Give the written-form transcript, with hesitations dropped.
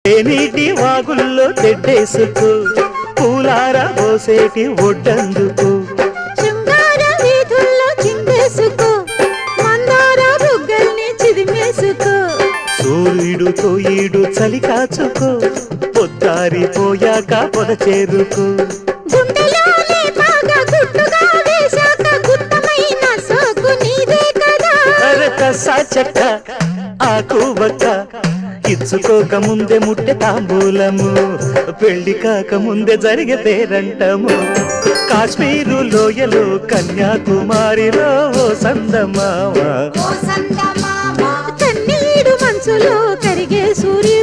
నీటి వాగుల్లో తెడ్డేసుకో పూలార పోసేటి ఒడ్డందుకు శృంగార వీధుల్లో చిందేసుకో మందార బుగ్గల్ని చిదిమేసుకో సూర్యుడుతో ఈడు చలి కాచుకో పొద్దారిపోయాక పొద చేరుకో గుండెలోనే బాగా గుట్టుగా వేశాక గుత్తమైన సోకు నీదే కదా కసా చెక్క ఆకు వక్క ఇచ్చుకోక ముందే ముట్టె తాంబూలము పెళ్లి కాక ముందే జరిగే పేరంటము కాశ్మీరు లోయలో కన్యాకుమారిలో ఓ సందమామ కన్నీడు మనసులో కరిగే సూర్యుడు